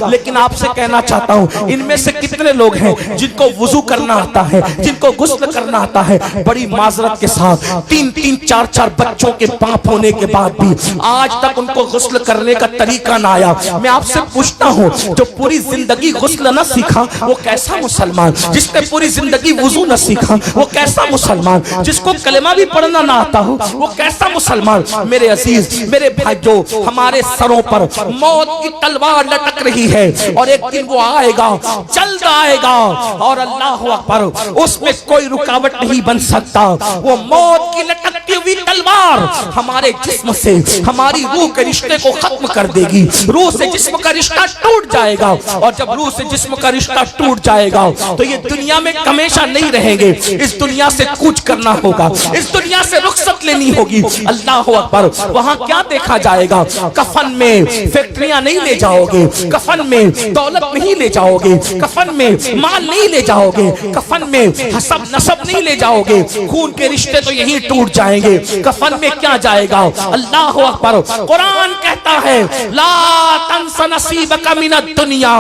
लेकिन आपसे कहना चाहता हूँ, इनमें से कितने लोग हैं जिनको वुजू करना आता है, जिनको गुस्ल करना आता है। बड़ी माजरत के साथ 3-3, 4-4 बच्चों के बाप होने के बाद भी आज तक उनको गुस्ल करने का तरीका ना आया। मैं आपसे पूछता हूँ, जो पूरी जिंदगी गुस्ल न सीखा वो कैसा मुसलमान? जिसने पूरी जिंदगी वुजू न सीखा वो कैसा मुसलमान? जिसको कलेमा भी पढ़ना ना आता हो वो कैसा मुसलमान? मेरे अजीज, मेरे भाइयों, हमारे सरों पर मौत की तलवार लटक रही है और एक दिन वो आएगा, जल्द आएगा और अल्लाह अकबर, उसमें कोई रुकावट नहीं बन सकता। वो मौत की लटकती हुई तलवार हमारे जिस्म से हमारी रूह के रिश्ते को खत्म कर देगी। रूह से जिस्म का रिश्ता टूट जाएगा और जब रूह से जिस्म का रिश्ता टूट जाएगा तो ये दुनिया में हमेशा नहीं रहेंगे। इस दुनिया से कूच करना होगा, इस दुनिया से रुखसत लेनी होगी। अल्लाह अकबर, वहां क्या देखा जाएगा? कफन में फैक्ट्रियां नहीं ले जाओगे, कफन में दौलत नहीं ले जाओगे, कफन में माल नहीं ले जाओगे, कफन में हसब नसब नहीं ले जाओगे। खून के रिश्ते तो यही टूट जाएंगे। कफन में क्या जाएगा? अल्लाह अकबर, कुरान कहता है ला तंस नसीबका मिनद दुनिया,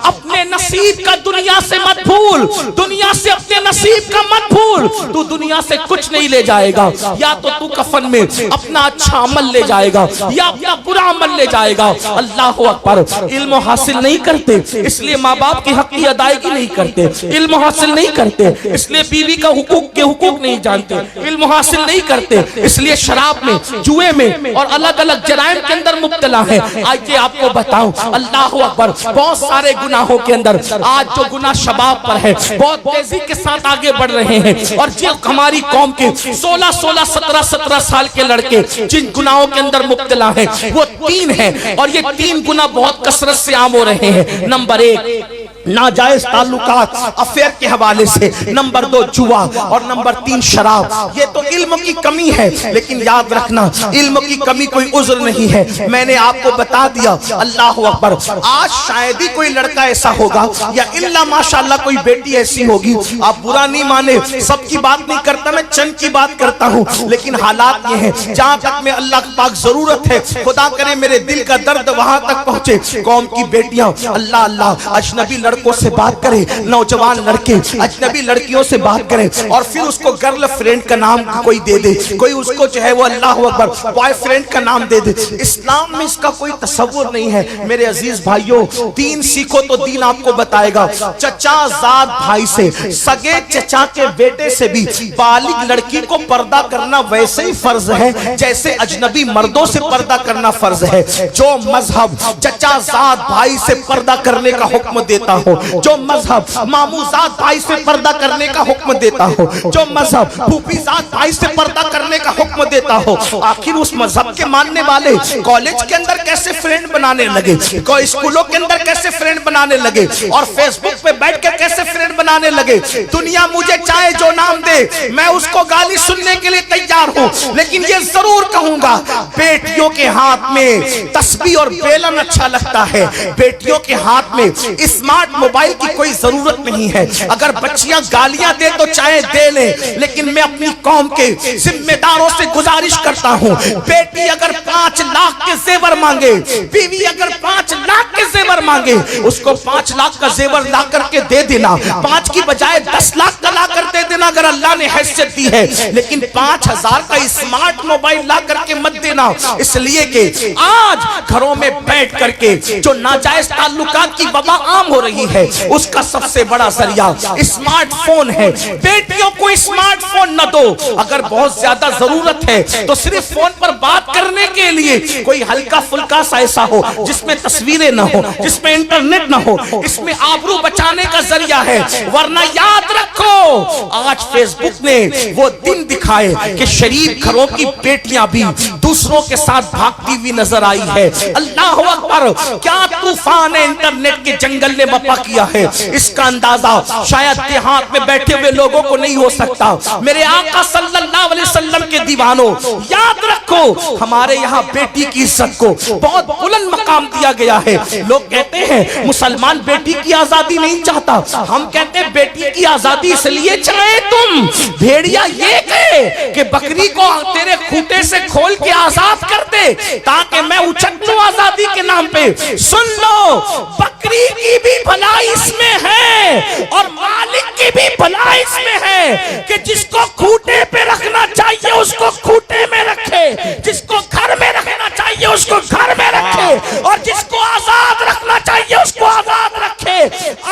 अपने नसीब का दुनिया से मत भूल, दुनिया से अपने नसीब का मत भूल। तू दुनिया से कुछ नहीं ले जाएगा, या तो तू कफन में अपना अच्छा अमल ले जाएगा या अपना बुरा अमल ले जाएगा। अल्लाह अकबर, इल्म हासिल नहीं करते इसलिए माँ बाप के हक की अदायगी नहीं करते, इल्म हासिल नहीं करते इसलिए बीवी का हुकूक के हुकूक नहीं जानते, इल्म हासिल नहीं करते इसलिए शराब में, जुए में और अलग अलग जराइम के अंदर मुब्तला है। आइए आपको बताऊं, अल्लाह अकबर, बहुत सारे गुनाहों के अंदर आज जो गुनाह शबाब पर है बहुत तेजी के साथ आगे बढ़ रहे हैं। और जो हमारी कौम के 16-16, 17-17 साल के लड़के जिन गुनाहों के अंदर मुब्तला है वो 3 हैं और ये 3 गुनाह बहुत कसरत से आम हो रहे हैं। नंबर 1 नाजायज ताल्लुकात, अफेयर के हवाले से, नंबर 2 जुआ और नंबर 3 शराब। ये तो इल्म की कमी है, लेकिन याद रखना इल्म की कमी कोई उज़्र नहीं है। मैंने आपको बता दिया। अल्लाह अकबर, आज शायद ही कोई लड़का ऐसा होगा या इल्ला माशाअल्लाह कोई बेटी ऐसी होगी, आप बुरा नहीं माने, सबकी बात नहीं करता, मैं चंद की बात करता हूँ, लेकिन हालात ये हैं जहाँ तक में अल्लाह पाक जरूरत है, खुदा करे मेरे दिल का दर्द वहां तक पहुंचे। कौम की बेटियां अल्लाह अल्लाह अजनबी लड़कों से बात करें, नौजवान लड़के अजनबी लड़कियों से बात करें और फिर उसको गर्ल फ्रेंड का नाम कोई दे दे, कोई उसको जो है वो अल्लाह अकबर बॉयफ्रेंड का नाम दे दे। इस्लाम में इसका कोई तसव्वुर नहीं है। मेरे अजीज भाइयों, दीन सीखो तो दीन आपको बताएगा। चचा जाद भाई से, सगे चचा के बेटे से भी बालिग लड़की को पर्दा करना वैसे ही फर्ज है जैसे अजनबी मर्दों से पर्दा करना फर्ज है। जो मजहब चचा जाद भाई से पर्दा करने का हुक्म देता हो, जो मजहब मामूजात भाई से पर्दा करने का हुक्म देता हो, जो मजहब फूफीजात भाई से पर्दा करने का हुक्म देता हो, आखिर उस मजहब के मानने वाले कॉलेज के अंदर कैसे फ्रेंड बनाने लगे, कोई स्कूलों के अंदर कैसे फ्रेंड बनाने लगे और फेसबुक पे बैठ के कैसे फ्रेंड बनाने लगे। दुनिया मुझे चाहे जो नाम दे, मैं उसको गाली सुनने के लिए तैयार हूँ, लेकिन ये जरूर कहूंगा बेटियों के हाथ में तस्बीह और बेलन अच्छा लगता है। बेटियों के हाथ में स्मार्ट मोबाइल की कोई जरूरत नहीं है। अगर बच्चियां गालियां दे तो चाहे दे ले, लेकिन मैं अपनी कौम के जिम्मेदारों से गुजारिश करता हूं, बेटी अगर 5 लाख के जेवर मांगे, बीवी अगर 5 लाख के जेवर मांगे, उसको 5 लाख का जेवर ला करके दे देना, 5 की बजाय 10 लाख का ला कर दे देना अगर अल्लाह ने हैसियत दी है, लेकिन 5000 का स्मार्ट मोबाइल ला करके मत देना। इसलिए कि आज घरों में बैठ करके जो नाजायज ताल्लुकात की वबा आम हो रही है, उसका सबसे बड़ा जरिया स्मार्टफोन है। बेटियों को स्मार्टफोन न दो। अगर बहुत ज्यादा जरूरत है तो सिर्फ फोन पर बात करने के लिए कोई हल्का फुल्का सा ऐसा हो जिसमें तस्वीरें न हो, जिसमें इंटरनेट न हो, इसमें आबरू बचाने का जरिया है। वरना याद रखो, आज फेसबुक ने वो दिन दिखाए कि शरीफ घरों की बेटियां भी दूसरों के साथ भागती हुई नजर आई है। अल्लाह अकबर, क्या तूफान है इंटरनेट के जंगल ने बपा वफा किया है, इसका अंदाजा शायद देहात में बैठे हुए लोगों को नहीं हो सकता। मेरे आका सल्लल्लाहु अलैहि वसल्लम के दीवानों, याद रखो हमारे यहाँ बेटी की इज्जत को बहुत बुलंद मकाम दिया गया है। लोग कहते हैं मुसलमान बेटी की आजादी नहीं चाहता, हम कहते हैं बेटी की आजादी इसलिए चाहे तुम, भेड़िया ये कहे कि बकरी को तेरे खूंटे से खोल के आजाद कर दे ताकि मैं उछल लूं आजादी के नाम पे। सुन लो, बकरी की भी भलाई इसमें है और मालिक की भी भलाई इसमें है कि जिसको खूंटे पे रखना चाहिए उसको खूंटे में रखे, जिसको घर में रखना चाहिए उसको घर में रखे और जिसको आजाद रखना चाहिए उसको आजाद रखे।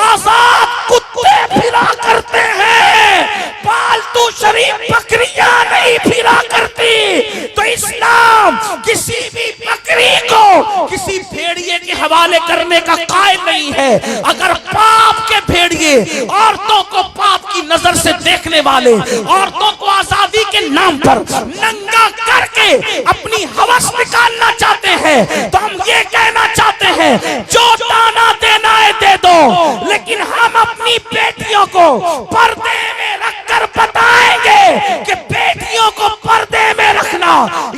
आजाद कुत्ते फिरा करते हैं, पालतू शरीफ बकरियां नहीं फिरा करती। तो इस्लाम किसी भी बकरी को किसी भेड़िए के हवाले करने का कायल नहीं है। अगर पाप के भेड़िए औरतों को पाप की नजर से देखने वाले, औरतों को आजादी के नाम पर नंगा करके अपनी हवस निकालना चाहते हैं तो हम ये कहना चाहते हैं जो दाना देना है दे दो, लेकिन हम अपनी बेटियों को पर्दे में रखकर बताएंगे कि बेटियों को पर्दे में रखना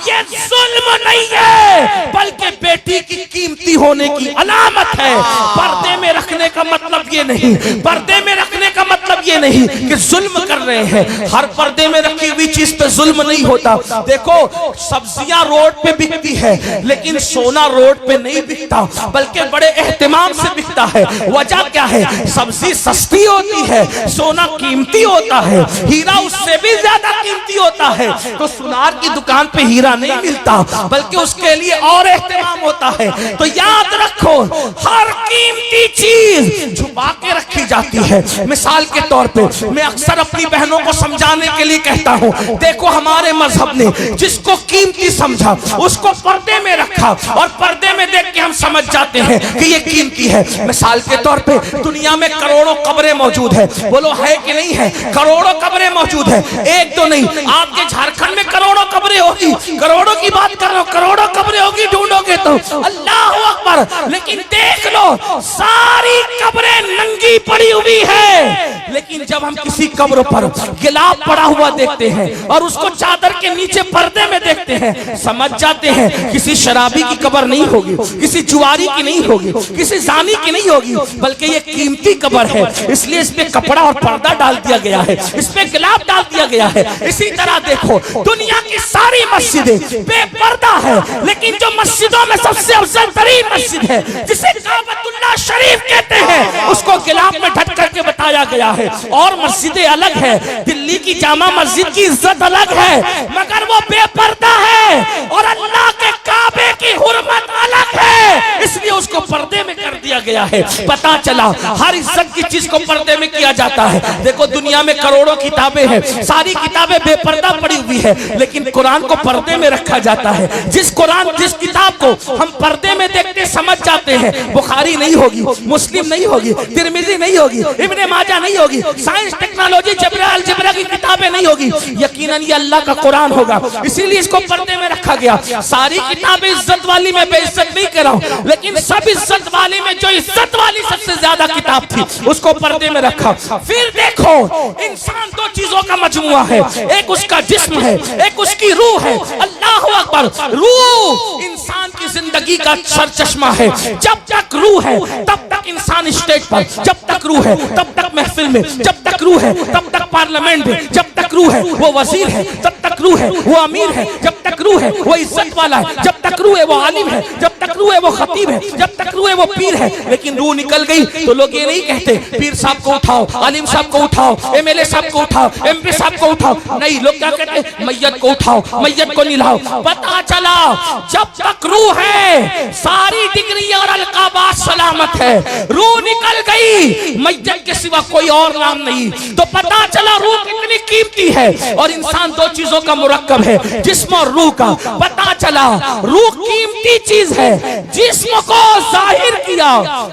ये जुल्म नहीं है बल्कि बेटी की कीमती होने की अलामत है। पर्दे में रखने का मतलब ये नहीं, पर्दे में रखने का मतलब ये नहीं कि जुल्म कर रहे हैं। हर पर्दे में रखी हुई चीज पे जुल्म नहीं होता। देखो सब्जियां रोड पे बिकती है लेकिन सोना रोड पे नहीं बिकता बल्कि बड़े एहतिमाम से बिकता है। वजह क्या है? सब्जी सस्ती होती है, सोना कीमती होता है, हीरा उससे भी ज्यादा कीमती होता है। तो सुनार की दुकान पे हीरा नहीं मिलता बल्कि उसके लिए और एहतिमाम होता है। तो याद रखो हर कीमती चीज छुपा के रखी जाती है। मिसाल के तौर पे मैं अक्सर अपनी बहनों को समझाने के लिए कहता हूँ, देखो हमारे मजहब ने जिसको कीमती समझा उसको पर्दे में रखा और पर्दे में देख के हम समझ जाते हैं कि ये कीमती है। मिसाल के तौर पे दुनिया में करोड़ों कब्रें मौजूद है, बोलो है कि नहीं है? करोड़ों कब्रें मौजूद है, एक तो नहीं, आपके झारखंड में करोड़ों कब्रें होगी, करोड़ों की बात कर रहा हूं, करोड़ों कब्रें होगी ढूंढोगे तो अल्लाह अकबर। लेकिन देख लो सारी कब्रें नंगी पड़ी हुई है, लेकिन जब हम किसी कब्र पर गिलाफ पड़ा हुआ देखते हैं और उसको चादर के नीचे पर्दे में देखते हैं समझ जाते हैं किसी शराबी की कब्र नहीं होगी, किसी जुआरी की नहीं होगी, किसी जानी की नहीं होगी, बल्कि ये कीमती कब्र है। इसलिए इस पे कपड़ा और पर्दा डाल दिया गया है, इस पे गिलाफ डाल दिया गया है। इसी तरह देखो दुनिया की सारी मस्जिदें बेपर्दा है, लेकिन जो मस्जिदों में सबसे अफजल तरीन मस्जिद है जिसे काबतुल्लाह शरीफ कहते हैं उसको गिलाफ में ढक करके बताया गया है। और मस्जिदें अलग है, दिल्ली की जामा मस्जिद की इज्जत अलग है मगर वो बेपर्दा है और अल्लाह के काबे की हुर्मत अलग है, इसलिए उसको पर्दे में कर दिया गया है। पता चला हर इज्जत की चीज को पर्दे में किया जाता है। देखो दुनिया में करोड़ों किताबें हैं, सारी किताबें बेपर्दा पड़ी हुई है, लेकिन कुरान को पर्दे में रखा जाता है। जिस किताब को हम पर्दे में देखते समझ जाते हैं बुखारी नहीं होगी, मुस्लिम नहीं होगी, तिरमिजी नहीं होगी, इब्ने माजा नहीं होगी, साइंस टेक्नोलॉजी अलजेब्रा की किताबें नहीं होगी, यकीनन ये अल्लाह का कुरान होगा, इसीलिए इसको पर्दे में रखा गया। सारी किताबें इज्जत वाली में बेइज्जत नहीं कर रहा हूं, लेकिन सब इज्जत वाली में जो इज्जत वाली सबसे ज्यादा किताब थी उसको पर्दे में रखा। फिर देखो इंसान दो चीजों का मजमुआ है, एक उसका जिस्म है, एक उसकी रूह है। अल्लाह अकबर, रूह इंसान की जिंदगी का सरचश्मा है। जब तक रूह है तब तक इंसान स्टेज पर, जब तक रूह है तब तक महफिल में, जब तक रूह है तब तक पार्लियामेंट में, जब तक रूह है वो वजीर है, जब तक रूह है वो अमीर है, जब तक रूह है वो इज्जत वाला है, जब तक रूह है वो आलिम है, जब तक रूह है वो खतीब है, जब तक रूह है वो पीर है। लेकिन रूह निकल गई तो लोग ये नहीं कहते पीर साहब को उठाओ, आलिम साहब को उठाओ, एमएलए साहब को उठाओ, एमपी साहब को उठाओ, नहीं, लोग क्या कहते मैयत को उठाओ, मैयत को निलाओ। पता चला जब तक रूह है सारी डिग्री और अलकाबात सलामत है, रूह निकल गई मैयत के सिवा कोई और नाम नहीं। तो पता चला रूह कितनी कीमती है और इंसान दो चीजों का मुरक्कब है, जिस्म और रूह का। पता चला रूह कीमती चीज है, जिस्म को जाहिर किया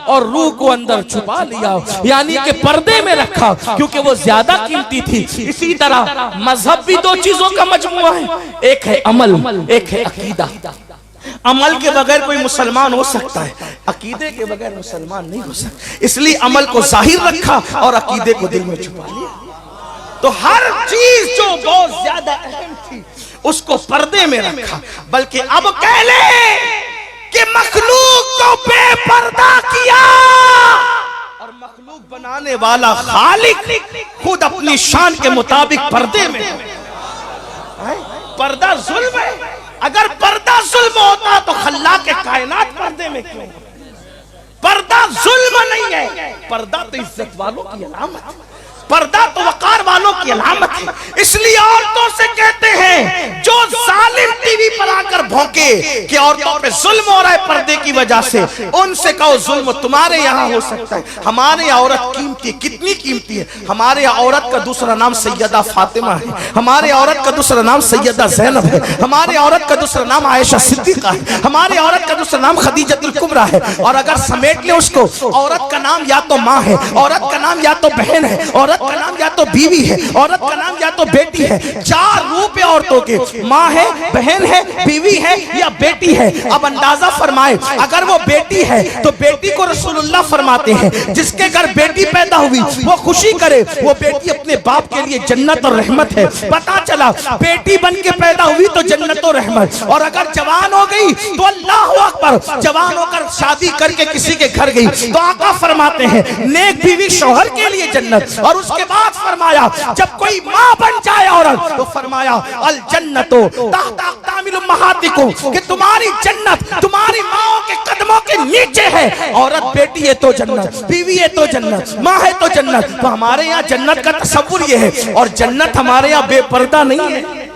और रूह को अंदर छुपा लिया, यानी कि पर्दे में रखा क्योंकि वो ज्यादा कीमती थी। इसी तरह मजहब भी दो चीजों का मजमुआ है, एक है अमल, एक है अकीदा। अमल के बगैर कोई मुसलमान हो सकता है, अकीदे के बगैर मुसलमान नहीं हो सकता। इसलिए अमल को जाहिर रखा और अकीदे को दिल में छुपा लिया। तो हर चीज जो बहुत ज्यादा अहम थी उसको पर्दे में रखा। बल्कि अब कह ले कि मखलूक को बेपर्दा किया, और मखलूक बनाने वाला खालिक खुद अपनी शान के मुताबिक पर्दे में है। पर्दा जुल्म है। अगर पर्दा जुल्म होता तो खल्ला के कायनात पर्दे में क्यों? पर्दा जुल्म नहीं है, पर्दा तो इज्जत वालों की अलामत है, पर्दा तो वकार वालों की अलामत है। इसलिए औरतों से कहते हैं जो जालिम टीवी पर आकर भौंके कि औरतों पे जुल्म हो रहा है पर्दे की वजह से, उनसे कहो जुल्म तुम्हारे यहाँ हो सकता है, हमारे यहाँ औरत कीमती, कितनी कीमती है। हमारे यहाँ औरत का दूसरा नाम सैयदा फातिमा है, हमारे औरत का दूसरा नाम सैयदा ज़ैनब है, हमारे औरत का दूसरा नाम आयशा सिद्दीक़ा है, हमारे औरत का दूसरा नाम खदीजतुल कुबरा है। और अगर समेट ले उसको, औरत का नाम या तो माँ है, औरत का नाम या तो बहन है, औरत का नाम या तो बीवी है, औरत का नाम या तो बेटी है। चार रूप है औरतों के, माँ है, बहन है, बीवी है या बेटी है। अब अंदाजा फरमाए, अगर वो बेटी है तो बेटी को रसूलुल्लाह फरमाते हैं जिसके घर बेटी पैदा हुई वो खुशी करे, वो बेटी अपने बाप के लिए जन्नत और रहमत है। पता चला बेटी बन के पैदा हुई तो जन्नत और रहमत, और अगर जवान हो गई तो अल्लाह अकबर, जवान होकर शादी करके किसी के घर गई तो आका फरमाते हैं नेक बीवी शौहर के लिए जन्नत। और उसके बाद फरमाया जब कोई माँ बन जाए औरत तो फरमाया अल जन्नतो तहत अक़दामिल उम्महातिकुम, कि तुम्हारी जन्नत तुम्हारी माओ के कदमों के नीचे है। औरत बेटी है तो जन्नत, बीवी है तो जन्नत, माँ है तो जन्नत। तो हमारे यहाँ जन्नत का तसव्वुर ये है, और जन्नत हमारे यहाँ बेपर्दा नहीं है।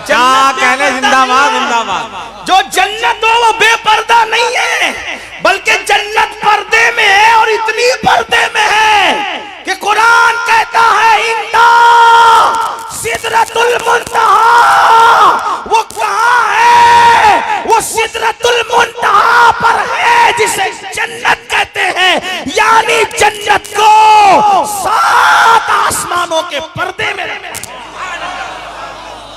कहने जिंदाबाद जिंदाबाद। जो जन्नत हो वो बेपर्दा नहीं है, बल्कि जन्नत पर्दे में है, और इतनी पर्दे में है कि कुरान कहता है इंदा सिदरतुल मुंतहा। वो कहाँ है? वो सिदरतुल मुंतहा पर है जिसे जन्नत कहते हैं। यानी जन्नत को 7 आसमानों के पर्दे में रखा,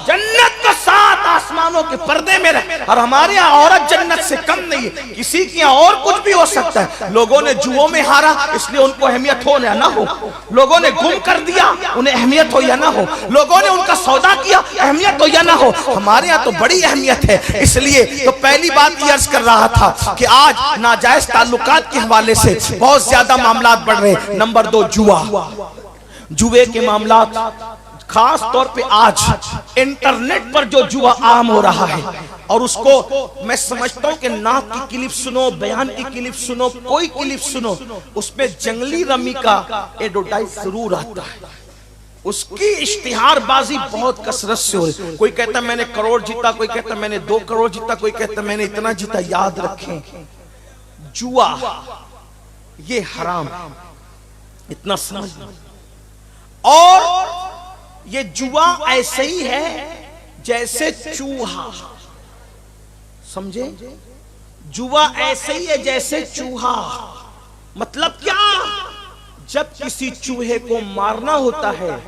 जन्नत को 7 आसमानों के पर्दे में रहे। और हमारे यहाँ औरत जन्नत से कम नहीं है, किसी के यहाँ और कुछ भी हो सकता है। लोगों ने जुओं में हारा इसलिए उनको अहमियत हो या ना हो, लोगों ने गुम कर दिया उन्हें अहमियत हो या ना हो, लोगों ने उनका सौदा किया अहमियत हो या ना हो, हमारे यहाँ तो बड़ी अहमियत है। इसलिए तो पहली बात ये अर्ज कर रहा था कि आज नाजायज ताल्लुकात के हवाले से बहुत ज्यादा मामला बढ़ रहे। नंबर 2 जुआ, जुए के मामला, खास तौर पे आज इंटरनेट पर जो जुआ आम हो रहा है, और उसको मैं समझता हूं कि नाक की क्लिप सुनो, बयान की क्लिप सुनो, कोई क्लिप सुनो, उसमें जंगली रमी का एडवर्टाइज जरूर आता है। उसकी इश्तिहारबाजी बहुत कसरत से हो रही। कोई कहता मैंने करोड़ जीता, कोई कहता मैंने 2 करोड़ जीता, कोई कहता मैंने इतना जीता। याद रखें जुआ ये हराम, इतना समझ। और ये जुआ ऐसे ही है जैसे चूहा, समझे? जुआ ऐसे ही है जैसे चूहा। मतलब क्या? जब किसी चूहे को मारना होता है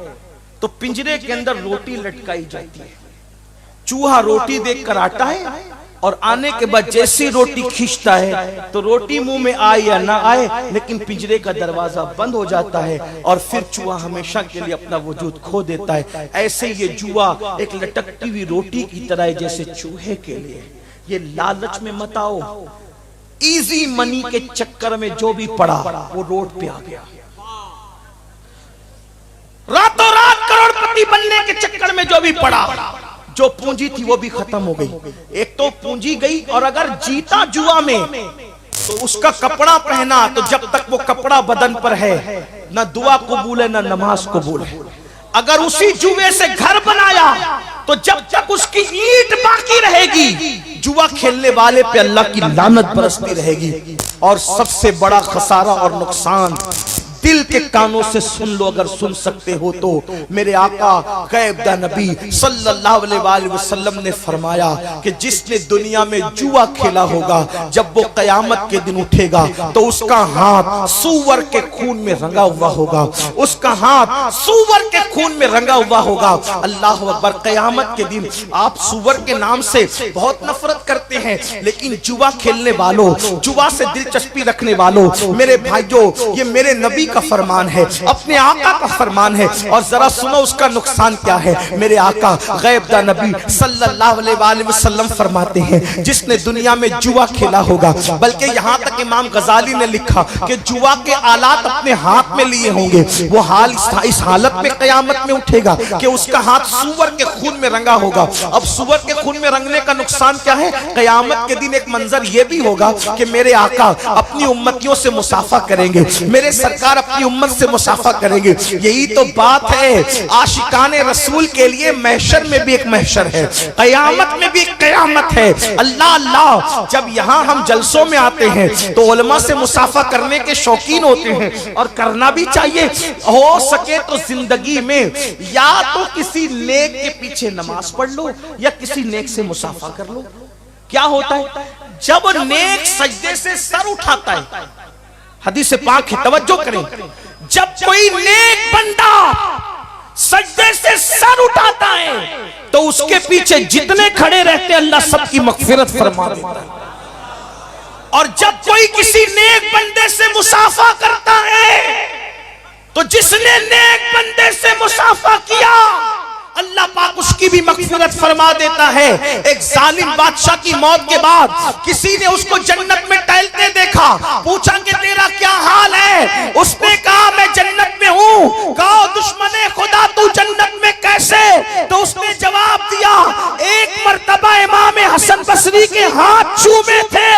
तो पिंजरे के अंदर रोटी लटकाई जाती है। चूहा रोटी देखकर आता है, और आने के बाद जैसी रोटी खींचता है तो रोटी मुंह में आए या ना आए, लेकिन पिंजरे का दरवाजा बंद हो जाता है, और फिर चूहा हमेशा के लिए अपना वजूद खो देता है। ऐसे ये जुआ एक लटकती हुई रोटी की तरह है जैसे चूहे के लिए। ये लालच में मत आओ, इजी मनी के चक्कर में जो भी पड़ा वो रोड पे आ गया। रातों रात करोड़पति बनने के चक्कर में जो भी पड़ा, जो पूंजी थी वो भी खत्म हो गई। एक तो पूंजी गई, और अगर जीता जुआ में तो उसका कपड़ा पहना, तो जब तक वो कपड़ा बदन पर है ना दुआ कबूल है ना नमाज कबूल है। अगर उसी जुए से घर बनाया तो जब तक उसकी ईंट बाकी रहेगी, जुआ खेलने वाले पे अल्लाह की लानत बरसती रहेगी। और सबसे बड़ा खसारा और नुकसान दिल के कानों से सुन लो अगर सुन सकते हो तो। मेरे आका गैब दा नबी सल्लल्लाहु अलैहि वसल्लम ने फरमाया कि जिसने दुनिया में जुआ खेला होगा, जब वो कयामत के दिन उठेगा तो उसका हाथ सूअर के खून में रंगा हुआ होगा, उसका हाथ सूअर के खून में रंगा हुआ होगा। अल्लाह अकबर। कयामत के दिन आप सूअर के नाम से बहुत नफरत करते हैं, लेकिन जुआ खेलने वालों, जुआ से दिलचस्पी रखने वालों, मेरे भाइयों, ये मेरे नबी का फरमान है, अपने आका का फरमान है। और जरा सुनो उसका नुकसान क्या है। मेरे आका गैब दा नबी सल्लल्लाहु अलैहि वसल्लम फरमाते हैं जिसने दुनिया में जुआ खेला होगा, बल्कि यहाँ तक इमाम गजाली ने लिखा कि जुआ के आलात अपने हाथ में लिए होंगे, वो हाल इस हालत में कयामत में उठेगा कि उसका हाथ सूअर के खून में रंगा होगा। अब सूअर के खून में रंगने का नुकसान क्या है। कयामत के दिन एक मंजर ये भी होगा कि मेरे आका अपनी उम्मतियों से मुसाफा करेंगे, मेरे सरकार अपनी उम्मत से मुसाफा करेंगे। यही तो बात है, आशिकाने रसूल के लिए महशर में भी एक महशर है, कयामत में भी एक कयामत है। अल्लाह अल्लाह। जब यहाँ हम जलसों में आते हैं तो उलमा से मुसाफा करने के शौकीन होते हैं, और करना भी चाहिए। हो सके तो जिंदगी में या तो किसी नेक के पीछे नमाज पढ़ लो या किसी नेक से मुसाफा कर लो। क्या होता है जब नेक सजदे से सर उठाता है, हदीस पाक है, तवज्जो करें, जब कोई नेक बंदा सजदे से सर उठाता है तो उसके पीछे जितने खड़े रहते हैं अल्लाह सबकी मगफिरत फरमा देता है। और जब कोई किसी नेक बंदे से मुसाफा करता है तो जिसने नेक बंदे से मुसाफा किया अल्लाह पाक उसकी भी मगफिरत फरमा देता है। एक जालिम बादशाह की मौत के बाद किसी ने उसको जन्नत में टहलते देखा, पूछा कि तेरा क्या हाल है। उसने कहा मैं जन्नत में हूँ। कहा दुश्मने खुदा तू जन्नत में कैसे। तो उसने जवाब दिया एक मर्तबा इमाम हसन बसरी के हाथ चूमे थे,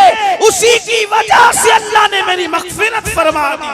उसी की वजह से अल्लाह ने मेरी मगफिरत फरमा दी।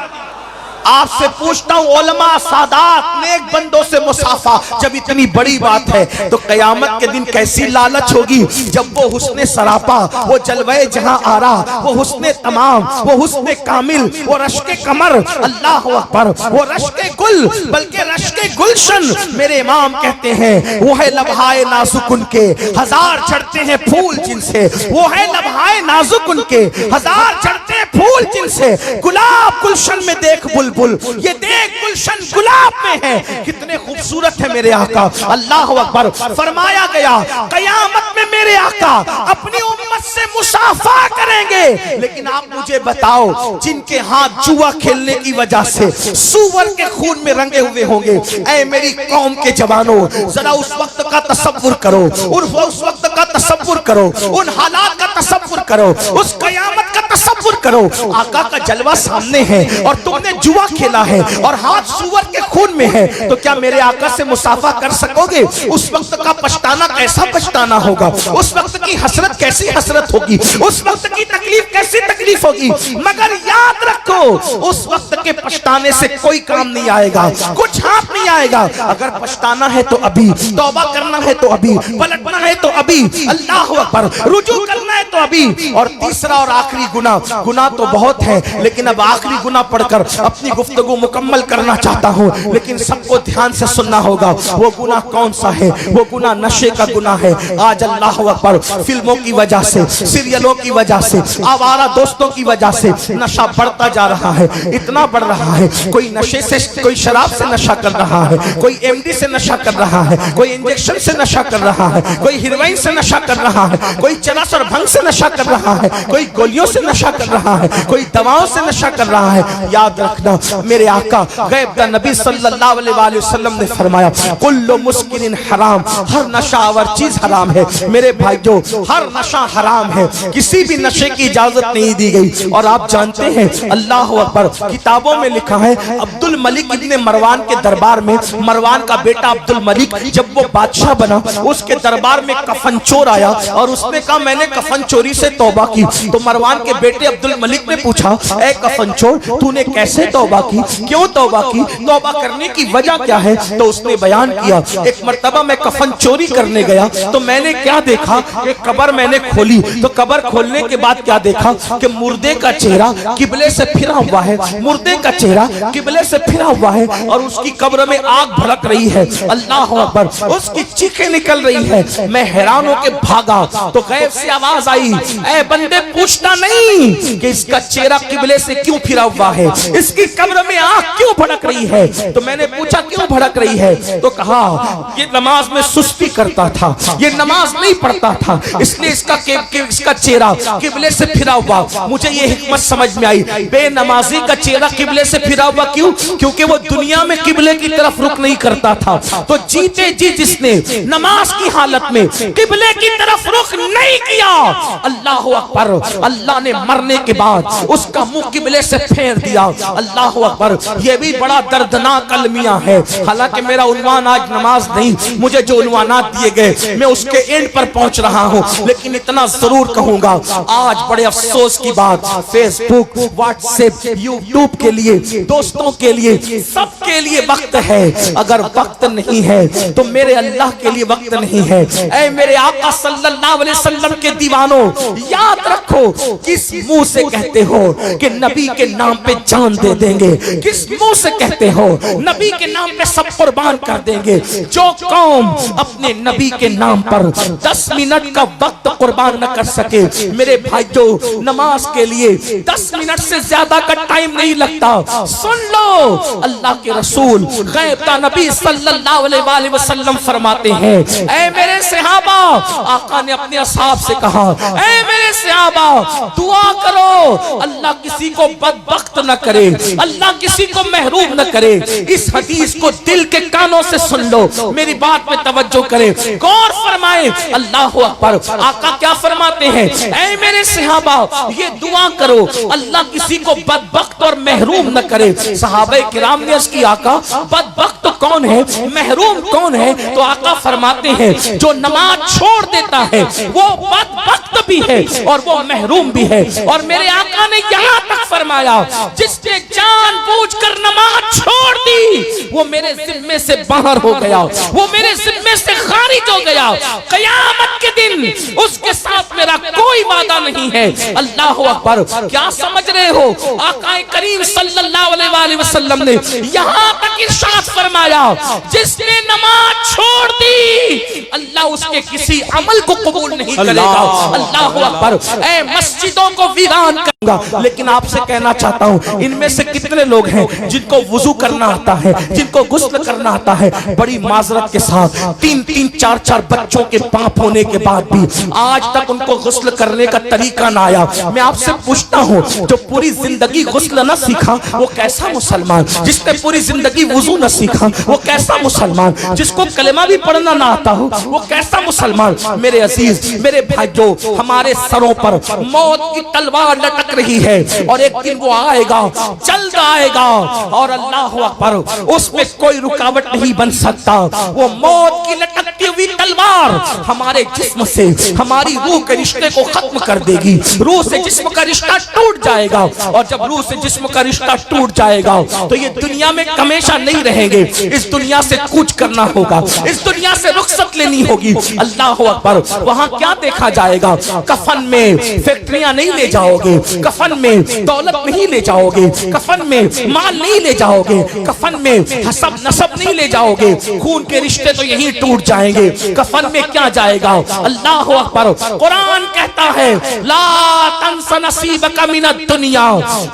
आपसे पूछता हूं उलमा सादात नेक बंदों से मुसाफा जब इतनी बड़ी बात है तो कयामत के दिन कैसी लालच होगी जब वो हुस्ने सरापा, वो जलवे जहां आ रहा, वो हुस्ने तमाम, वो हुस्ने कामिल, वो रश्के कमर, अल्लाह अकबर, वो रश्के गुल, बल्कि रश्के गुलशन। मेरे इमाम कहते हैं वो है लम्हाए नाजुक उनके हजार चढ़ते हैं फूल जिनसे, वो है लम्हाए नाजुक उनके हजार चढ़ते हैं फूल जिनसे। गुलाब गुलशन में देख बुलबुल, ये देख गुलशन गुलाब में है, कितने खूबसूरत है मेरे आका। अल्लाह अकबर। फरमाया गया कयामत में मेरे आका अपनी उम्मत से मुसाफा करेंगे। लेकिन आप मुझे बताओ जिनके हाथ जुआ खेलने की वजह से सूअर के खून में रंगे हुए होंगे, ऐ मेरी कौम के जवानों जरा उस वक्त का तसव्वुर करो, उस वक्त का तसव्वुर करो, उन हालात का तसव्वुर करो, उस कयामत का तसव्वुर करो। आका का जलवा सामने है और तुमने जुआ खेला है और हाथ सूअर के खून में है, तो क्या मेरे आका से मुसाफा कर सकोगे। उस वक्त का पछताना कैसा पछताना होगा, उस वक्त की हसरत कैसी हसरत होगी, उस वक्त की तकलीफ कैसी तकलीफ होगी। मगर याद रखो उस वक्त के पछताने से कोई काम नहीं आएगा, कुछ हाथ नहीं आएगा। अगर पछताना है तो अभी, तौबा करना है तो अभी, पलटना है तो अभी, अल्लाह अकबर, रुजू करना है तो अभी। और तीसरा और आखिरी गुनाह तो बहुत है, लेकिन अब आखिरी गुनाह पढ़कर अपनी गुफ्तगू मुकम्मल करना चाहता हूँ, लेकिन सबको ध्यान से सुनना होगा। वो गुनाह कौन सा है। वो गुनाह नशे का गुनाह है। आज अल्लाह अकबर फिल्मों की वजह से, सीरियलों की वजह से, आवारा दोस्तों की वजह से नशा बढ़ता जा रहा है, इतना बढ़ रहा है। कोई नशे से, कोई शराब से नशा कर रहा है, कोई एमडी से नशा कर रहा है, कोई इंजेक्शन से नशा कर रहा है, कोई हीरोइन से नशा कर रहा है, कोई चरस और भंग से नशा कर रहा है, कोई गोलियों से नशा कर रहा है, कोई दवाओं से नशा कर रहा है। याद रखना मेरे आका गैब दा नबी सल्लल्लाहु अलैहि वसल्लम ने फरमाया कुल्लु मुस्किरिन हराम, हर नशावर चीज हराम है। मेरे भाइयों हर नशा हराम है, किसी भी नशे की इजाजत नहीं दी गई। और आप जानते हैं अल्लाह अकबर किताबों में लिखा है अब्दुल मलिक इब्ने मरवान के दरबार में, मरवान का बेटा अब्दुल मलिक जब वो बादशाह बना उसके दरबार में कफन चोर आया और उसने कहा मैंने कफन चोरी से तौबा की। तो मरवान के बेटे अब्दुल मलिक ने पूछा ए कफन चोर तूने कैसे तौबा की, क्यों तौबा की, तौबा करने की वजह क्या है, तो उसने बयान किया, एक मर्तबा मैं कफन चोरी करने गया तो मैंने क्या देखा, एक कब्र मैंने खोली, तो कब्र खोलने के बाद क्या देखा कि मुर्दे का चेहरा किबले से फिरा हुआ है, मुर्दे का चेहरा किबले से फिरा हुआ है और उसकी कब्र में आग भड़क रही है। अल्लाह अकबर, उसकी चीखें निकल रही है। मैं हैरान होकर भागा तो गैब से आवाज आई, ऐ बंदे पूछना नहीं कि इसका चेहरा किबले से क्यों फिरा हुआ है, इसकी कब्र में आग क्यों भड़क रही है। तो मैंने पूछा क्यों भड़क रही है, तो कहा ये नमाज में सुस्ती करता था, ये नमाज नहीं पढ़ता था, इसलिए इसका चेहरा किबले से फिरा हुआ। मुझे ये हिकमत समझ में आई, बेनमाजी का चेहरा किबले से फिरा हुआ क्यों, क्योंकि वो दुनिया में किबले की तरफ रुख नहीं करता था। तो जीते जी जिसने नमाज की हालत में किबले की तरफ रुख नहीं किया, अल्लाह अकबर, अल्लाह ने मरने के बाद उसका मुंह किबले से फेर दिया। अल्लाह अकबर, ये भी बड़ा दर्दनाक अलमिया है। हालांकि मेरा उन्वान आज नमाज नहीं, मुझे जो उन्वानात दिए गए मैं उसके एंड पर पहुंच रहा हूं, लेकिन इतना जरूर कहूंगा, आज बड़े अफसोस की बात, फेसबुक, व्हाट्सएप, यूट्यूब के लिए, दोस्तों के लिए, सबके लिए वक्त है। अगर वक्त नहीं है तो मेरे अल्लाह के लिए वक्त नहीं है। ऐ मेरे आका सल्लल्लाहु अलैहि वसल्लम के दीवानों, याद रखो, किस मुंह से कहते हो कि नबी के नाम पे जान दे देंगे, किस मुंह से कहते हो नबी के नाम पे सब कुर्बान कर देंगे। जो कौम अपने नबी के नाम पर 10 मिनट का वक्त कुर्बान न कर सके, मेरे भाई जो नमाज के लिए 10 मिनट से ज्यादा का टाइम नहीं लगता, सुन लो, अल्लाह के रसूल गैब का नबी सल्लल्लाहु अलैहि वसल्लम फरमाते हैं, ऐ मेरे सहाबा, आका ने अपने असहाब से कहा, ऐ मेरे सहाबा, दुआ करो, अल्लाह किसी को बदबख्त न करे, अल्लाह किसी को महरूम न करे। इस हदीस को दिल के कानों से सुन लो, मेरी बात में तवज्जो करे, गौर फरमाए। अल्लाह अकबर, आका क्या फरमाते हैं, ऐ मेरे सहाबा, ये दुआ करो, अल्लाह किसी को बदबख्त और महरूम न करे। सहाबा किराम ने अर्ज़ की, आका बदबख्त कौन है, महरूम कौन है? तो आका फरमाते हैं, जो नमाज छोड़ देता है वो बदबख्त भी है और वो महरूम भी है। और मेरे आका ने यहाँ तक फरमाया, जिसने जानबूझकर नमाज छोड़ दी वो मेरे जिम्मे से बाहर हो गया, वो मेरे जिम्मे से खारिज हो गया। कयामत के दिन उसके साथ मेरा कोई वादा नहीं है। अल्लाह अकबर, क्या समझ रहे हो? आका करीम सल्लल्लाहु अलैहि वसल्लम ने यहाँ तक इरशाद फरमाया, जिसने नमाज छोड़ दी अल्लाह उसके किसी अमल को कबूल नहीं करेगा। अल्लाह अकबर, ऐ मस्जिदों को वीरान करूंगा। लेकिन आपसे कहना चाहता हूँ, इनमें से कितने लोग हैं जिनको वुजू करना आता है, जिनको गुस्ल करना आता है, बड़ी माजरत के साथ 3-3, 4-4 बच्चों के पाप होने के बाद भी आज तक उनको गुस्ल करने का तरीका ना आया। मैं आपसे पूछता हूँ, जो पूरी जिंदगी गुस्ल न सीखा वो कैसा मुसलमान? जिसने पूरी जिंदगी वुजू न सीखा वो कैसा मुसलमान? जिसको कलेमा भी पढ़ना ना आता हो वो कैसा मुसलमान? मेरे अजीज, मेरे भाई, जो हमारे सरों पर मौत की तलवार लटक रही है और एक दिन वो आएगा, जल्द आएगा, और अल्लाह अकबर, उसमें कोई रुकावट नहीं बन सकता। वो मौत की लटकती हुई तलवार हमारे जिस्म से हमारी रूह के रिश्ते को खत्म कर देगी। रूह से जिस्म का रिश्ता टूट जाएगा, और जब रूह से जिस्म का रिश्ता टूट जाएगा तो ये दुनिया में हमेशा नहीं रहेंगे। इस दुनिया से कूच करना होगा, इस दुनिया से रुखसत लेनी होगी। अल्लाह अकबर, वहां क्या देखा जाएगा? कफन में फैक्ट्रियां नहीं ले जाओगे, कफन में दौलत नहीं ले जाओगे, कफन में माल नहीं ले जाओगे, कफन में हसब नसब नहीं ले जाओगे, खून के रिश्ते तो यहीं टूट जाएंगे। कफन में क्या जाएगा? अल्लाह अकबर, कुरान कहता है, ला तंस नसीबका मिनद दुनिया,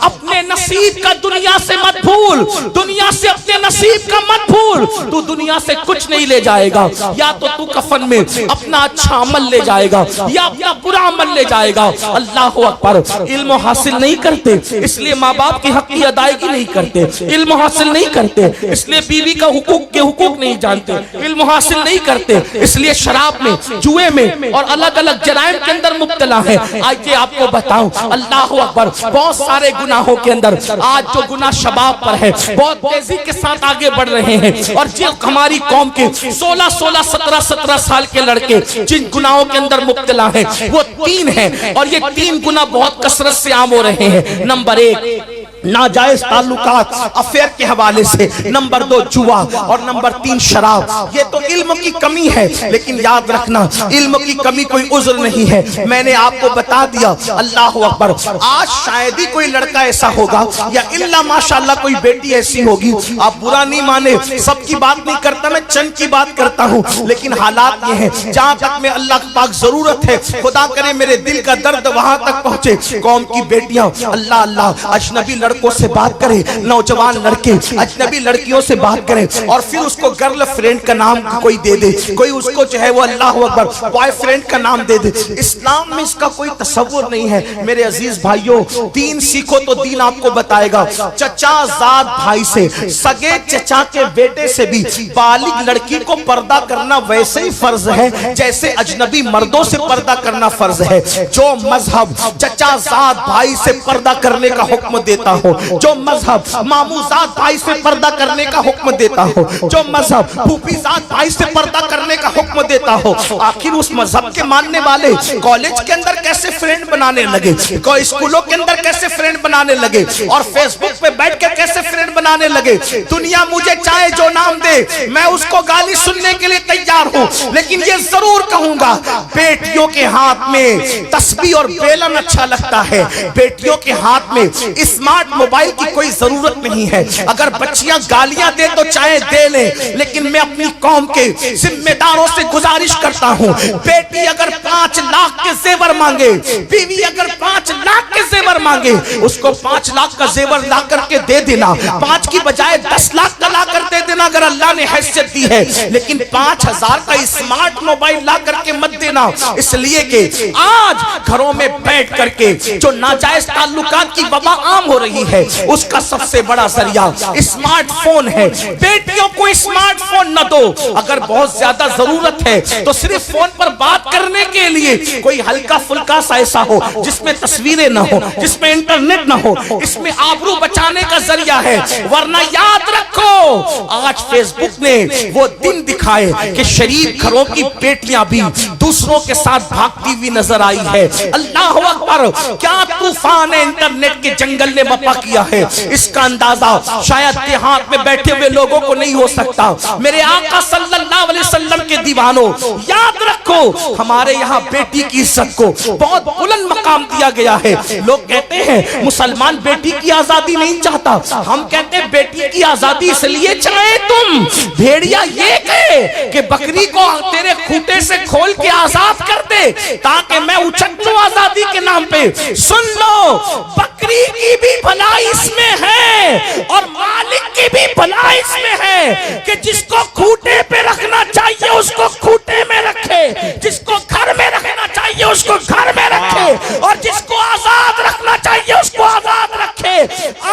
अपने नसीब का दुनिया से मत भूल, दुनिया से अपने नसीब का मत भूल। तू दुनिया से कुछ नहीं ले जाएगा, या तो तू कफन में अपना अच्छा अमल ले जाएगा या अपना बुरा अमल ले जाएगा। अल्लाह अकबर, इल्म हासिल नहीं करते इसलिए माँ बाप की हक की अदायगी नहीं करते, इल्म हासिल नहीं करते इसलिए बीवी का हुकूक के हुकूक नहीं जानते, इल्म हासिल नहीं करते इसलिए शराब में, जुए में और अलग अलग जराइम के अंदर मुब्तला है। आइए आपको बताऊं, अल्लाह अकबर, बहुत सारे गुनाहों के अंदर आज जो गुनाह शबाब पर है बहुत तेजी के साथ आगे बढ़ रहे हैं। और जो हमारी कौम के 16-16, 17-17 साल के लड़के जिन गुनाहों के अंदर मुब्तला है वो 3 हैं, और ये 3 गुनाह बहुत कसरत से आम हो रहे हैं। नंबर 1 नाजायज ताल्लुकात अफेयर के हवाले से, नंबर 2 जुआ, और नंबर 3 शराब। ये तो इल्म की कमी है, लेकिन याद रखना इल्म की कमी कोई उज्र नहीं है। मैंने आपको बता दिया। अल्लाह अकबर। आज शायद ही कोई लड़का ऐसा होगा या इल्ला माशाअल्लाह कोई बेटी ऐसी होगी, आप बुरा नहीं माने, सबकी बात नहीं करता, मैं चंद की बात करता हूँ, लेकिन हालात ये हैं जहाँ तक में अल्लाह पाक जरूरत है, खुदा करे मेरे दिल का दर्द वहां तक पहुंचे। कौम की बेटियां अल्लाह अल्लाह अजनबी लड़कों से बात करें, नौजवान लड़के अजनबी लड़कियों से बात करें और फिर उसको गर्ल फ्रेंड का नाम कोई दे दे, कोई उसको जो है वो अल्लाह अकबर बॉयफ्रेंड का नाम दे दे। इस्लाम में इसका कोई तसव्वुर नहीं है। मेरे अजीज भाइयों, दीन सीखो तो दीन आपको बताएगा। चचा जाद भाई से, सगे चचा के बेटे से भी बालिग लड़की को पर्दा करना वैसे ही फर्ज है जैसे अजनबी मर्दों से पर्दा करना फर्ज है। जो मजहब चचा जाद भाई से पर्दा करने का हुक्म देता हो, जो मजहब मामूजाद भाई से पर्दा करने का हुक्म देता हो, जो मजहब फूफीजाद भाई से पर्दा करने का हुक्म देता हो, आखिर उस मजहब के मानने वाले कॉलेज के अंदर कैसे फ्रेंड बनाने लगे, कोई स्कूलों के अंदर कैसे फ्रेंड बनाने लगे और फेसबुक पे बैठ के कैसे फ्रेंड बनाने लगे। दुनिया मुझे चाहे जो नाम दे, मैं उसको गाली सुनने के लिए तैयार हूँ, लेकिन ये जरूर कहूंगा बेटियों के हाथ में तस्बीह और बेलन अच्छा लगता है। बेटियों के हाथ में स्मार्ट मोबाइल की कोई जरूरत नहीं है। अगर बच्चियां गालियां दे तो चाहे दे ले, लेकिन मैं अपनी कौम के जिम्मेदारों से गुजारिश करता हूं, बेटी अगर 5 लाख के जेवर मांगे, बीवी अगर 5 लाख के जेवर मांगे, उसको 5 लाख का जेवर ला करके दे देना, 5 की बजाय 10 लाख का ला कर दे देना अगर अल्लाह ने हैसियत दी है, लेकिन 5000 का स्मार्ट मोबाइल ला करके मत देना। इसलिए कि आज घरों में बैठ करके जो नाजायज ताल्लुकात की वबा आम हो रही है, उसका सबसे बड़ा जरिया स्मार्टफोन है। बेटियों को स्मार्टफोन न दो। अगर बहुत ज्यादा जरूरत है तो सिर्फ फोन पर बात करने के लिए कोई हल्का फुल्का सा ऐसा हो जिसमें तस्वीरें न हो, जिसमें इंटरनेट न हो, इसमें आबरू बचाने का जरिया है। वरना याद रखो, आज फेसबुक ने वो दिन दिखाए कि शरीफ घरों की बेटियां भी दूसरों के साथ भागती हुई नजर आई है। अल्लाह अकबर, क्या तूफान है इंटरनेट के जंगल ने बपा किया है। इसका अंदाजा शायद देहात में बैठे हुए लोगों को नहीं हो सकता। मेरे आका सल्लल्लाहु अलैहि वसल्लम के दीवानों, याद रखो हमारे यहाँ बेटी की इज्जत को बहुत बुलंद मकाम दिया गया है। लोग कहते हैं मुसलमान बेटी की आजादी नहीं चाहता, हम कहते हैं बेटी की आजादी इसलिए चाहे तुम। भेड़िया ये कहे कि बकरी को तेरे खूंटे से खोल के आजाद कर दे ताकि मैं उछक लूं आजादी के नाम पे। सुन लो, बकरी की भी भलाई इसमें है और मालिक की भी भलाई इसमें है कि जिसको खूंटे पे रखना चाहिए उसको खूंटे में रखे, जिसको घर में रखना चाहिए उसको घर में रखे और जिसको आजाद रखना चाहिए उसको आजाद रखे।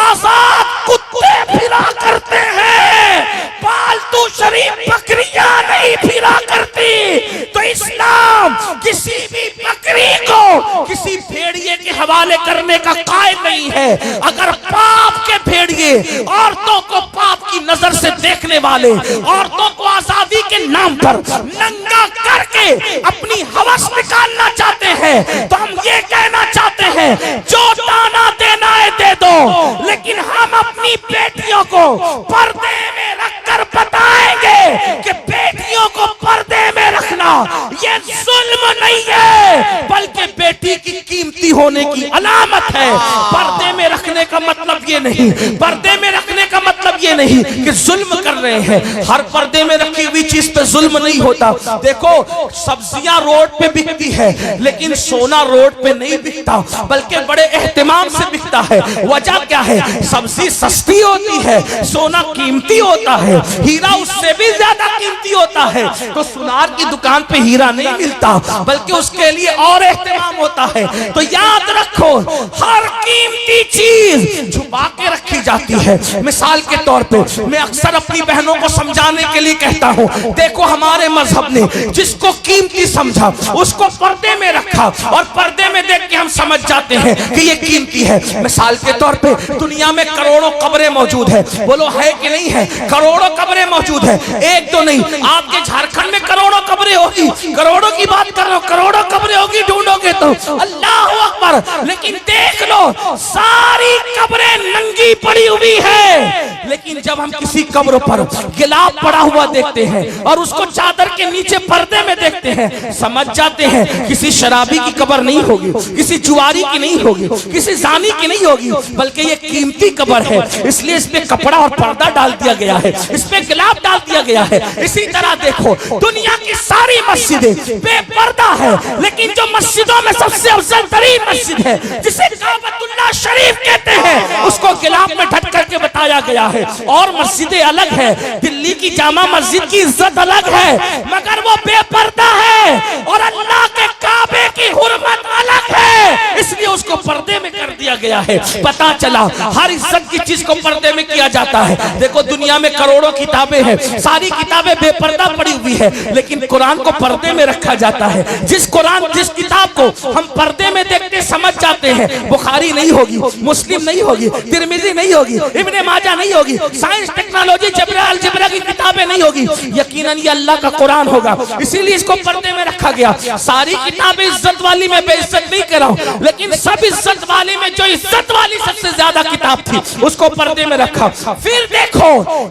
आजाद कुत्ते फिरा करते हैं, पालतू शरीफ बकरियां नहीं फिरा करती। तो इस्लाम किसी भी बकरी को किसी भेड़िए के हवाले करने का कायल नहीं है। अगर पाप के भेड़िए औरतों को पाप की नजर से देखने वाले, औरतों को आजादी के नाम पर नंगा करके अपनी हवस निकालना चाहते हैं, तो हम ये कहना चाहते हैं जो दाना देना है दे दो, लेकिन हम अपनी बेटियों को पर्दे में रखकर बताएंगे कि बेटियों को पर्दे में रखना ये जुल्म नहीं है, बल्कि बेटी की कीमती होने की अलामत है। पर्दे में रखने का मतलब ये नहीं, पर्दे में रखने का मतलब ये नहीं कि जुल्म कर रहे हैं। हर पर्दे में रखी हुई चीज पे जुल्म नहीं होता। देखो, सब्जियां रोड पे बिकती है, लेकिन सोना रोड पे नहीं बिकता, बल्कि बड़े एहतिमाम से बिकता है। वजह क्या है? सब्जी सस्ती होती है, सोना कीमती होता है, हीरा उससे भी ज्यादा कीमती होता है। तो सुनार की दुकान पे हीरा नहीं मिलता, बल्कि उसके लिए और एहतिमाम होता है। तो याद रखो, हर कीमती चीज छुपा के रखी जाती है। मिसाल के तौर पे मैं अक्सर अपनी बहनों को समझाने के लिए कहता हूँ, देखो हमारे मजहब ने जिसको कीमती समझा उसको पर्दे में रखा, और पर्दे में देख के हम समझ जाते हैं कि ये कीमती है। मिसाल के तौर पे दुनिया में करोड़ों कब्रें मौजूद है, बोलो है कि नहीं है? करोड़ों कब्रें मौजूद है, एक तो नहीं, आपके झारखंड में करोड़ों कब्रें होगी, करोड़ों की बात कर रहा हूं, करोड़ों कब्रें होगी, ढूंढोगे तो अल्लाह अकबर। लेकिन देख लो सारी कब्रें नंगी पड़ी हुई है, लेकिन जब हम किसी कब्र पर गिलाफ पड़ा हुआ देखते हैं और उसको चादर के नीचे पर्दे में देखते हैं, समझ जाते हैं किसी शराबी की कब्र नहीं होगी, किसी जुआरी की नहीं होगी, किसी जानी की नहीं होगी, बल्कि ये कीमती कब्र है, इसलिए इस पे कपड़ा और पर्दा डाल दिया गया है, इस पे गिलाफ डाल दिया गया है। इसी तरह देखो दुनिया की सारी मस्जिदें बेपर्दा है, लेकिन जो मस्जिदों में सबसे अफजल तरीन मस्जिद है जिसे काबतुल्लाह शरीफ कहते हैं, उसको गिलाफ में ढक करके बताया गया है। और मस्जिदें अलग है, दिल्ली की जामा मस्जिद की इज्जत अलग है, मगर वो बेपर्दा है, और अल्लाह के काबे की हुर्मत अलग है, इसलिए उसको पर्दे में कर दिया गया है। पता चला हर इज्जत की चीज को पर्दे में किया जाता है। देखो दुनिया में करोड़ों किताबें हैं, सारी किताबें बेपर्दा पड़ी हुई है, लेकिन कुरान को पर्दे में रखा जाता है। जिस किताब को हम पर्दे में देखते समझ जाते हैं, बुखारी नहीं होगी, मुस्लिम नहीं होगी, तिरमिजी नहीं होगी, इब्ने माजा नहीं होगी, साइंस टेक्नोलॉजी अलजेब्रा की किताबें नहीं होगी, यकीनन ये अल्लाह का कुरान होगा, इसीलिए इसको पर्दे में रखा गया। सारी किताबें इज्जत वाली में बेइज्जत नहीं कर रहा हूं, लेकिन सब इज्जत वाली में जो इज्जत वाली सबसे ज्यादा किताब थी उसको पर्दे में रखा। फिर देखो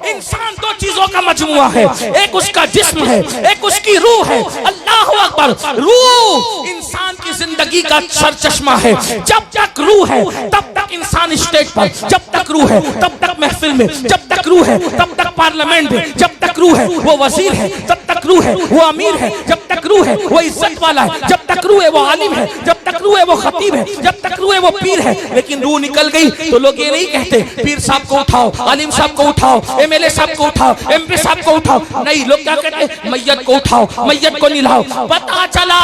इंसान दो चीजों का मजमुआ है, एक उसका जिस्म है, एक उसकी रूह है। अल्लाह अकबर, रूह इंसान की जिंदगी का सरचश्मा है। जब तक रूह है तब तक इंसान स्टेज पर, जब तक रूह है तब तक महफिल में, जब तक रूह है तब तक पार्लियामेंट में, जब तक रूह है वो वजीर है, जब तक रूह है वो अमीर है, जब तक रूह है वो इज्जत वाला है, जब तक रूह है वो आलिम है, जब तक रूह है वो खतीब है, जब तक रूह है वो पीर है। लेकिन रूह निकल गई तो लोग ये नहीं कहते पीर साहब को उठाओ, आलिम साहब को उठाओ, एमएलए साहब को उठाओ, एमपी साहब को उठाओ, नहीं, लोग क्या कहते हैं मैयत को उठाओ, मैयत को निलाओ। पता चला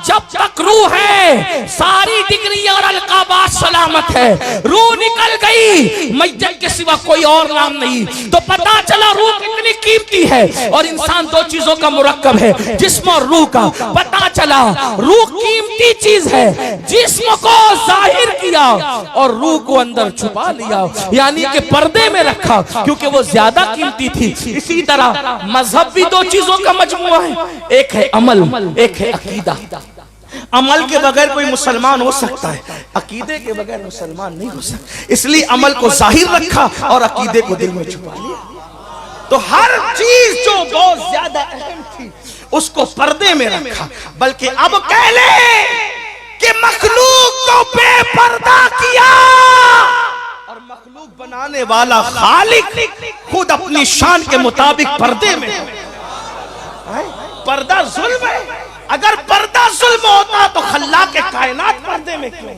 जब तक रूह है सारी डिग्री और अलकाबात सलामत है, रूह निकल गई मैयत के सिवा कोई और नाम नहीं। तो पता चला रूह कितनी कीमती है, और इंसान दो चीजों का मुरक्कब है, जिस्म और रूह का। पता चला रूह कीमती चीज है, जिस्म को जाहिर किया और रूह को अंदर छुपा लिया, यानी कि पर्दे में रखा क्योंकि वो ज्यादा कीमती थी। इसी तरह मजहब भी दो चीजों का मजमुआ है, एक है अमल, एक है अकीदा। अमल के बगैर कोई मुसलमान हो सकता है, अकीदे के बगैर मुसलमान नहीं हो सकता, इसलिए अमल को जाहिर रखा और अकीदे को दिल में छुपा लिया। तो हर चीज जो बहुत ज्यादा अहम थी उसको पर्दे में रखा, बल्कि अब कह ले कि मखलूक को बेपर्दा किया, और मखलूक बनाने वाला खालिक खुद अपनी शान के मुताबिक पर्दे में। पर्दा जुल्म है, अगर पर्दा जुल्म होता तो खल्ला के कायनात पर्दे में क्यों?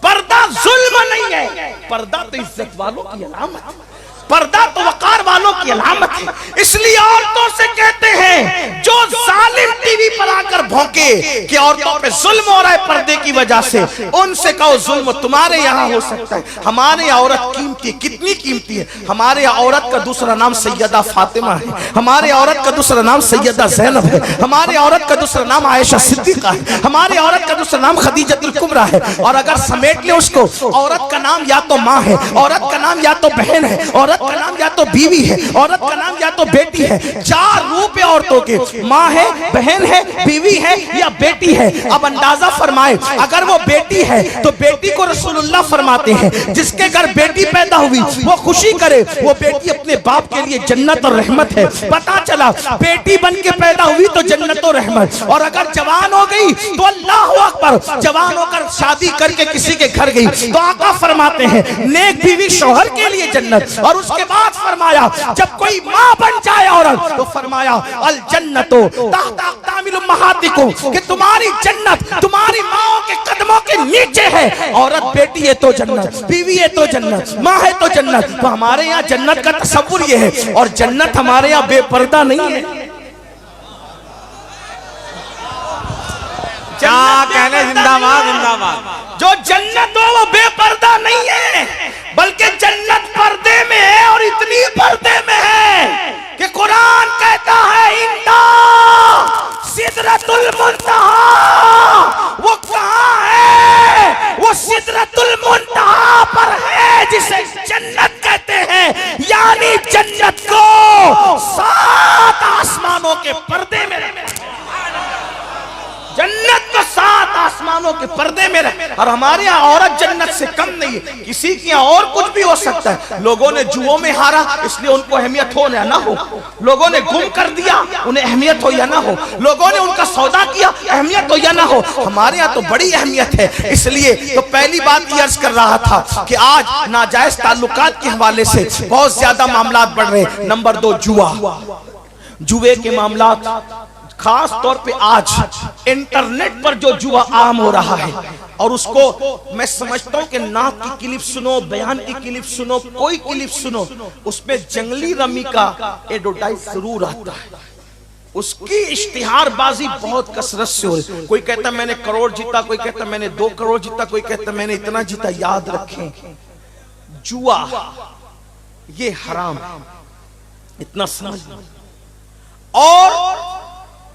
पर्दा जुल्म नहीं है, पर्दा तो इज्जत वालों की अलामत है, पर्दा तो वकार वालों की अलामत है। इसलिए औरतों से कहते हैं जो जालिम टीवी पर आकर भौंके कि औरतों पे जुल्म हो रहा है पर्दे की वजह से, उनसे कहो जुल्म तुम्हारे यहाँ हो सकता है, हमारे यहाँ औरत कीमती, कितनी कीमती है। हमारे यहाँ औरत का दूसरा नाम सैयदा फातिमा है, हमारे औरत का दूसरा नाम सैयदा ज़ैनब है, हमारे औरत का दूसरा नाम आयशा सिद्दीक़ा है, हमारे औरत का दूसरा नाम खदीजतुल कुबरा है। और अगर समेट ले उसको, औरत का नाम या तो माँ है, औरत का नाम या तो बहन है, औरत का नाम या तो बीवी है, औरत का नाम या तो बेटी है। चार रूप है औरतों के, माँ है, बहन है, बीवी है या बेटी है। अब अंदाजा फरमाए, अगर वो बेटी है तो बेटी को रसूलुल्लाह फरमाते हैं जिसके घर बेटी पैदा हुई वो खुशी करे, वो बेटी अपने बाप के लिए जन्नत और रहमत है। पता चला बेटी बन के पैदा हुई तो जन्नत और रहमत, और अगर जवान हो गई तो अल्लाह अकबर, जवान होकर शादी करके किसी के घर गई तो आका फरमाते हैं नेक बीवी शौहर के लिए जन्नत। और उसके बाद फरमाया जब कोई माँ बन जाए औरत तो फरमाया अल जन्नतो तहता अक़दामिल उम्महातिकुम, कि तुम्हारी जन्नत तुम्हारी माओ के कदमों के नीचे है। औरत बेटी है तो जन्नत, बीवी है तो जन्नत, माँ है तो जन्नत। तो हमारे यहाँ जन्नत का तसव्वुर ये है, और जन्नत हमारे यहाँ बेपर्दा नहीं है। कहने जिंदाबाद जिंदाबाद। जो जन्नत हो वो बेपर्दा नहीं है, बल्कि जन्नत पर्दे में है, और इतनी पर्दे में है कि कुरान कहता है इंदा सिदरतुल मुंतहा। वो कहाँ है? वो सिदरतुल मुंतहा पर है, जिसे जन्नत कहते हैं। यानी जन्नत को 7 आसमानों के पर्दे में रखा, जन्नत को 7 आसमानों के पर्दे में रखा। और हमारे यहाँ औरत जन्नत से कम नहीं है, किसी के यहाँ और कुछ भी हो सकता है। लोगों ने जुओं में हारा, इसलिए उनको अहमियत हो या ना हो। लोगों ने गुम कर दिया, उन्हें अहमियत हो या ना हो। लोगों ने उनका सौदा किया, अहमियत हो या ना हो। हमारे यहाँ तो बड़ी अहमियत है। इसलिए तो पहली बात ये अर्ज कर रहा था कि आज नाजायज ताल्लुकात के हवाले से बहुत ज्यादा मामला बढ़ रहे। नंबर 2, जुआ। जुए के मामला खास तौर पे आज इंटरनेट पर जो जुआ आम हो रहा है, और उसको मैं समझता हूं कि नाक की क्लिप सुनो, बयान की क्लिप सुनो, कोई क्लिप सुनो, उसमें जंगली रमी का एडवर्टाइज जरूर आता है। उसकी इश्तिहारबाजी बहुत कसरत से हो रही। कोई कहता मैंने करोड़ जीता, कोई कहता मैंने 2 करोड़ जीता, कोई कहता मैंने इतना जीता। याद रखें, जुआ ये हराम, इतना समझ लो। और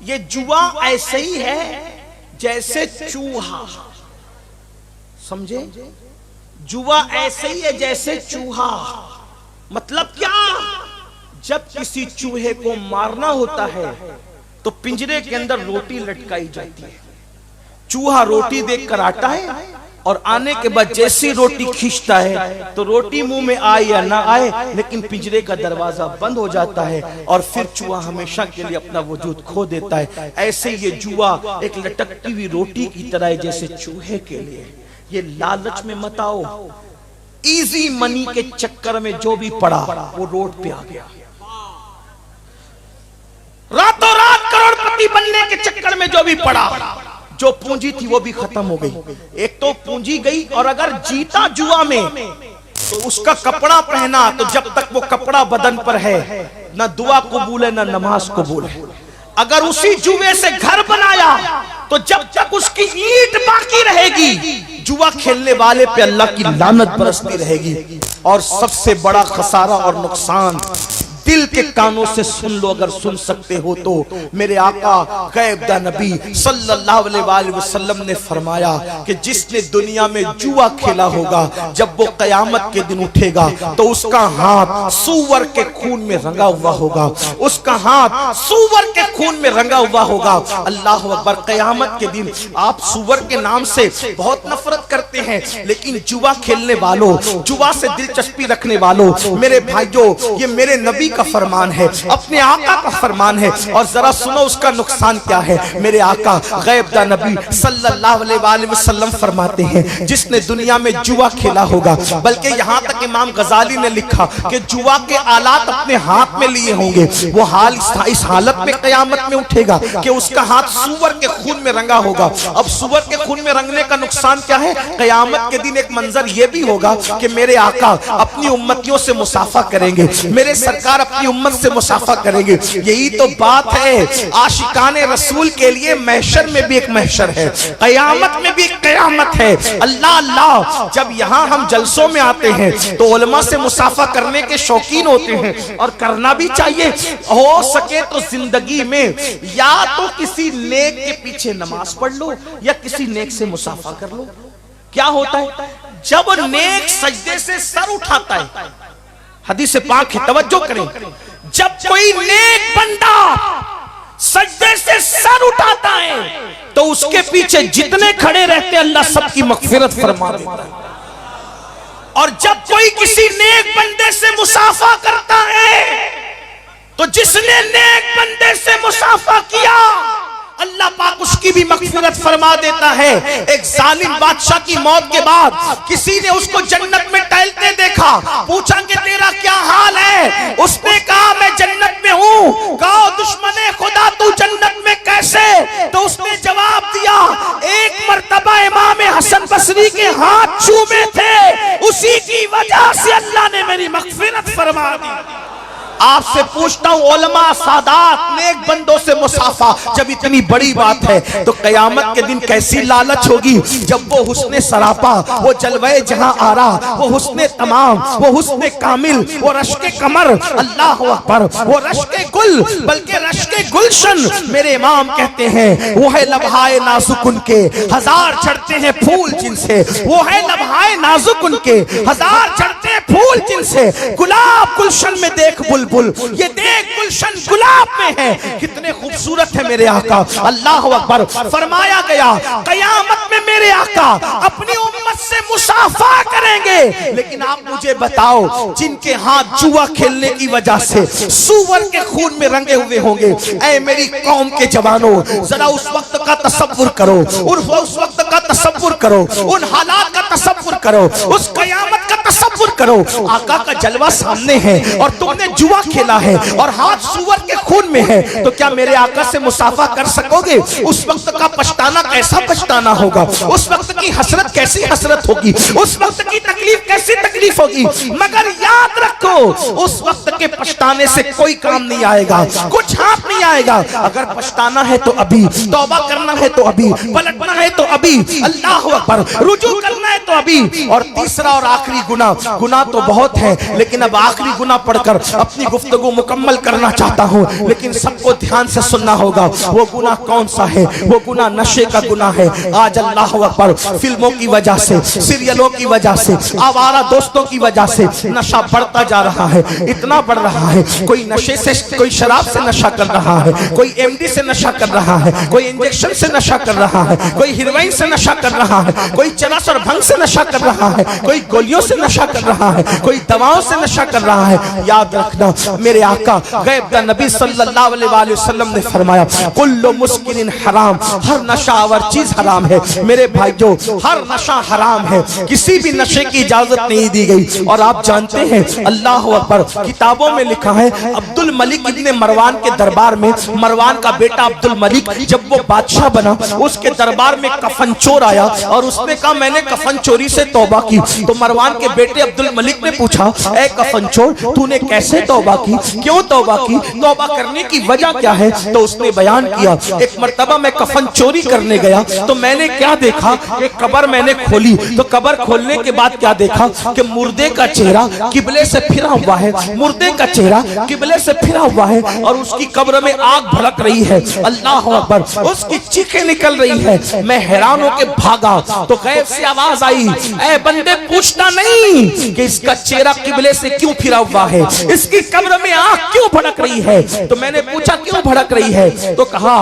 ये जुआ ऐसे ही है जैसे चूहा, समझे? जुआ ऐसे ही है जैसे चूहा। मतलब क्या? जब किसी चूहे को मारना होता है तो पिंजरे के अंदर रोटी लटकाई जाती है। चूहा रोटी देखकर आता है, और आने के बाद जैसी रोटी खींचता है तो रोटी मुंह में आए या ना आए, लेकिन पिंजरे का दरवाजा बंद हो जाता है, और फिर चूहा हमेशा के लिए अपना वजूद खो देता है। ऐसे ये जुआ एक लटकती हुई रोटी की तरह है जैसे चूहे के लिए। ये लालच में मत आओ, इजी मनी के चक्कर में जो भी पड़ा वो रोड पे आ गया। रातों रात करोड़पति बनने के चक्कर में जो भी पड़ा, जो पूंजी थी वो भी खत्म हो गई। एक तो पूंजी गई, और अगर जीता जुआ में तो उसका कपड़ा पहना, तो जब तक वो कपड़ा बदन पर है ना दुआ कबूल है ना नमाज कबूल है। अगर उसी जुए से घर बनाया तो जब तक उसकी ईंट बाकी रहेगी, जुआ खेलने वाले पे अल्लाह की लानत बरसती रहेगी। और सबसे बड़ा खसारा और नुकसान, दिल के कानों से सुन लो, अगर सुन सकते हो तो। मेरे आका गैबदा नबी सल्लल्लाहु अलैहि वसल्लम ने फरमाया कि जिसने दुनिया में जुआ खेला होगा, जब वो कयामत के दिन उठेगा तो उसका हाथ सूअर के खून में रंगा हुआ होगा। उसका हाथ सूअर के खून में रंगा हुआ होगा। अल्लाह अकबर। कयामत के दिन आप सूअर के नाम से बहुत नफरत करते हैं, लेकिन जुआ खेलने वालों, जुआ से दिलचस्पी रखने वालों, मेरे भाइयों, ये मेरे नबी का फरमान है, अपने आका का फरमान है। और जरा सुनो उसका नुकसान क्या है। मेरे आका गैबदा नबी सल्लल्लाहु अलैहि वसल्लम फरमाते हैं, जिसने दुनिया में जुआ खेला होगा, बल्कि यहाँ तक इमाम गजाली ने लिखा कि जुआ के आलात अपने हाथ में लिए होंगे, वो हाल इस हालत में कयामत में उठेगा कि उसका हाथ सूअर के खून में रंगा होगा। अब सूअर के खून में रंगने का नुकसान क्या है? कयामत के दिन एक मंजर ये भी होगा कि मेरे आका अपनी उम्मतियों से मुसाफा करेंगे, मेरे सरकार अपनी उम्मत से मुसाफा करेंगे। यही तो बात है, आशिकाने रसूल के लिए महशर में भी एक महशर है, कयामत में भी एक कयामत है। अल्लाह अल्लाह। जब यहाँ हम जलसों में आते हैं तो उलमा से मुसाफा करने के शौकीन होते हैं, और करना भी चाहिए। हो सके तो जिंदगी में या तो किसी नेक के पीछे नमाज पढ़ लो या किसी नेक से मुसाफा कर लो। क्या होता है जब नेक सजदे से सर उठाता है, हदीस पाक है, तवज्जो करें, जब कोई नेक बंदा सजदे से सर उठाता है तो उसके पीछे जितने खड़े रहते हैं अल्लाह सबकी मगफिरत फरमा देता है। और जब कोई किसी नेक बंदे से मुसाफा करता है तो जिसने नेक बंदे से मुसाफा किया अल्लाह पाक उसकी भी मगफिरत फरमा देता है। एक जालिम बादशाह की मौत के बाद किसी ने उसको जन्नत में टहलते देखा, पूछा कि तेरा क्या हाल है? उसने कहा मैं जन्नत में हूँ। कहा दुश्मने खुदा तू जन्नत में कैसे? तो उसने जवाब दिया, एक मर्तबा इमाम हसन बसरी के हाथ चूमे थे, उसी की वजह से अल्लाह ने मेरी मगफिरत फरमा दी। आपसे पूछता हूँ उलमा सादात नेक बंदों से मुसाफा जब इतनी बड़ी बात है तो कयामत के दिन कैसी लालच होगी जब वो हुस्ने सरापा, वो जलवे जहां आरा, वो हुस्ने तमाम, वो हुस्ने कामिल, वो रश्के कमर, अल्लाह अकबर, वो रश्के गुल, बल्कि रश्के गुलशन मेरे इमाम कहते हैं वो है लम्हाए नाजुक उनके हजार चढ़ते हैं फूल जिनसे, वो है लम्हाए नाजुक उनके हजार चढ़ते हैं फूल जिनसे, गुलाब गुलशन में देख बुलबुल, ये देख गुलशन गुलाब में है, कितने खूबसूरत है मेरे आका। अल्लाह अकबर। फरमाया गया कयामत में मेरे आका अपनी उम्मत से मुसाफा करेंगे, लेकिन आप मुझे बताओ जिनके हाथ जुआ खेलने की वजह से सूअर के खून में रंगे हुए होंगे, ऐ मेरी कौम के जवानों जरा उस वक्त का तसव्वुर करो, उस वक्त का तसव्वुर करो, उन हालात का तसव्वुर करो, उस कयामत का तसव्वुर करो। आका का जलवा सामने है और तुमने जुआ खेला है और हाथ सूअर के खून में है, तो क्या मेरे आका से मुसाफा कर सकोगे? उस वक्त का पछताना कैसा पछताना होगा, उस वक्त की हसरत कैसी हसरत होगी, उस वक्त की तकलीफ कैसी तकलीफ होगी। मगर याद रखो उस वक्त के पछताने से कोई काम नहीं आएगा, कुछ हाथ नहीं आएगा। अगर पछताना है तो अभी, तौबा करना है तो अभी, पलटना है तो अभी, अल्लाह अकबर, रुजू करना है तो अभी। और तीसरा और आखिरी गुनाह तो बहुत है, लेकिन अब आखिरी गुनाह पढ़कर अपनी गुफ्तगू मुकम्मल करना चाहता हूँ, लेकिन सबको ध्यान से सुनना होगा। वो गुनाह कौन सा है? वो गुनाह नशे का गुनाह है। आज अल्लाह अकबर फिल्मों की वजह से, सीरियलों की वजह से, आवारा दोस्तों की वजह से नशा बढ़ता जा रहा है, इतना बढ़ रहा है। कोई नशे से, कोई शराब से नशा कर रहा है, कोई एमडी से नशा कर रहा है, कोई इंजेक्शन से नशा कर रहा है, कोई हीरोइन से नशा कर रहा है, कोई चरस और भंग से नशा कर रहा है, कोई गोलियों से नशा कर रहा है, कोई दवाओं से नशा कर रहा है। याद रखना मेरे आका गैब नबी सल्लल्लाहु अलैहि वसल्लम ने फरमाया कुल्लु मुस्किरिन हराम, हर नशावर चीज हराम है। मेरे भाइयों हर नशा हराम है, किसी भी नशे की इजाजत नहीं दी गई। और आप जानते हैं अल्लाह अकबर किताबों में लिखा है अब्दुल मलिक इब्ने मरवान के दरबार में, मरवान का बेटा अब्दुल मलिक जब वो बादशाह बना उसके दरबार में कफन चोर आया और उसने कहा मैंने कफन चोरी से तौबा की। तो मरवान के बेटे अब्दुल मलिक ने पूछा ऐ कफन चोर तूने कैसे तौबा की, क्यों तौबा की, तौबा करने की वजह क्या है? तो उसने बयान किया एक मर्तबा मैं कफन चोरी करने गया तो मैंने क्या देखा, एक कब्र मैंने खोली, तो कब्र खोलने के बाद क्या देखा कि मुर्दे का चेहरा किबले से फिरा हुआ है, मुर्दे का चेहरा किबले से फिरा हुआ है और उसकी कब्र में आग भड़क रही है। अल्लाह अकबर, उसकी चीखें निकल रही है। मैं हैरान होकर भागा तो गैब से आवाज आई ऐ बंदे पूछना नहीं कि इसका चेहरा किबले से क्यों फिरा हुआ है, इसकी कब्र में आग क्यों भड़क रही है। तो मैंने पूछा क्यों भड़क रही है, तो कहा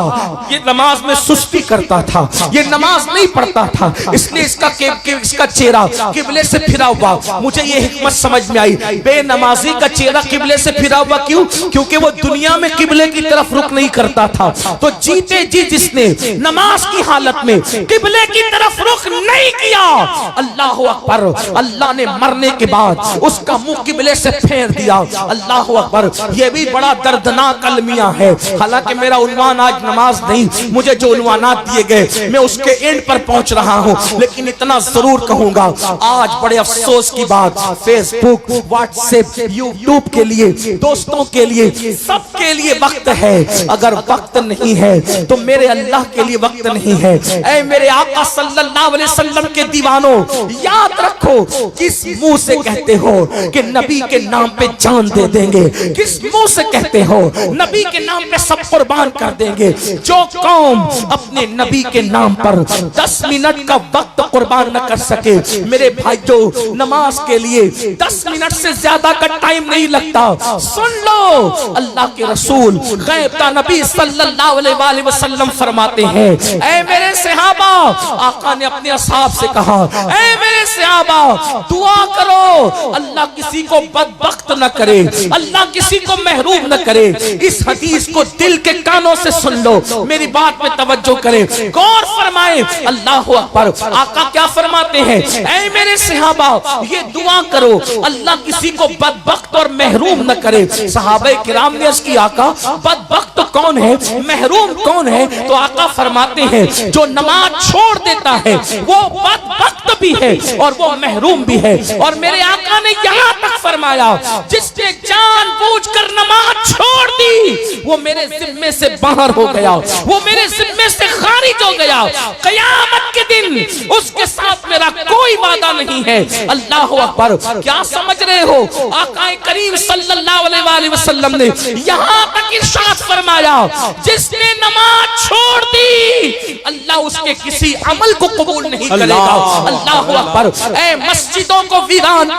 ये नमाज में सुस्ती करता था, ये नमाज नहीं पढ़ता था, इसलिए इसका चेहरा किबले से फिरा हुआ। मुझे ये हिकमत समझ में आई, बेनमाजी का चेहरा किबले से फिरा हुआ क्यों? क्योंकि वो दुनिया में किबले की तरफ रुख नहीं करता था। तो जीते जी जिसने नमाज की हालत में किबले की तरफ रुख नहीं किया, अल्लाह अकबर, अल्लाह ने मरने के बाद उसका मुंह किबले से फेर दिया। अल्लाह अकबर, ये भी बड़ा दर्दनाक अलमिया है। हालांकि मेरा उन्वान आज नमाज नहीं, मुझे जो उन्वानात दिए गए मैं उसके एंड पर पहुंच रहा हूं, लेकिन इतना जरूर कहूंगा आज बड़े अफसोस की बात, फेसबुक, व्हाट्सएप, यूट्यूब के लिए, दोस्तों के लिए, सबके लिए वक्त है। अगर वक्त नहीं है तो मेरे अल्लाह के लिए वक्त नहीं है। ऐ मेरे आका सल्लल्लाहु अलैहि वसल्लम के दीवानों, याद रखो किस मुंह से कहते हो कि नबी के नाम पे जान दे देंगे, किस मुंह से कहते हो नबी के नाम पे सब कुर्बान कर देंगे। जो कौम अपने नबी के नाम पर 10 मिनट का वक्त कुर्बान न कर सके, मेरे भाइयों नमाज के लिए 10 मिनट से ज्यादा का टाइम नहीं लगता। सुन लो अल्लाह के रसूल गैब का नबी सल्लल्लाहु अलैहि वसल्लम फरमाते हैं ऐ मेरे सहाबा, आका ने अपने असहाब से कहा ऐ मेरे सहाबा दुआ करो अल्लाह किसी को बदबख्त न करे, अल्लाह किसी को महरूम न करे। इस हदीस को दिल के कानों से सुन लो, मेरी बात में तवज्जो करें, गौर फरमाएं। अल्लाह अकबर, आका क्या फरमाते हैं ऐ मेरे सहाबा ये दुआ करो अल्लाह किसी को बदबख्त और महरूम न करे। सहाबा किराम ने अर्ज़ की आका बदबख्त कौन है, महरूम कौन है? तो आका फरमाते हैं जो नमाज छोड़ देता है वो बदबख्त मुस्तहद भी है और वो महरूम भी है। और मेरे आका ने यहाँ तक फरमाया, जिसने जानबूझकर नमाज छोड़ दी वो मेरे जिम्मे से बाहर हो गया, वो मेरे जिम्मे से खारिज हो गया। क़यामत के दिन उसके साथ मेरा कोई वादा नहीं है। अल्लाह अकबर। क्या समझ रहे हो? आका करीम सल्लल्लाहु अलैहि वसल्लम ने यहाँ तक इरशाद फरमाया, जिसने नमाज छोड़ दी अल्लाह उसके किसी अमल को कबूल नहीं करेगा। अल्लाह अकबर। ए मस्जिदों को वीरान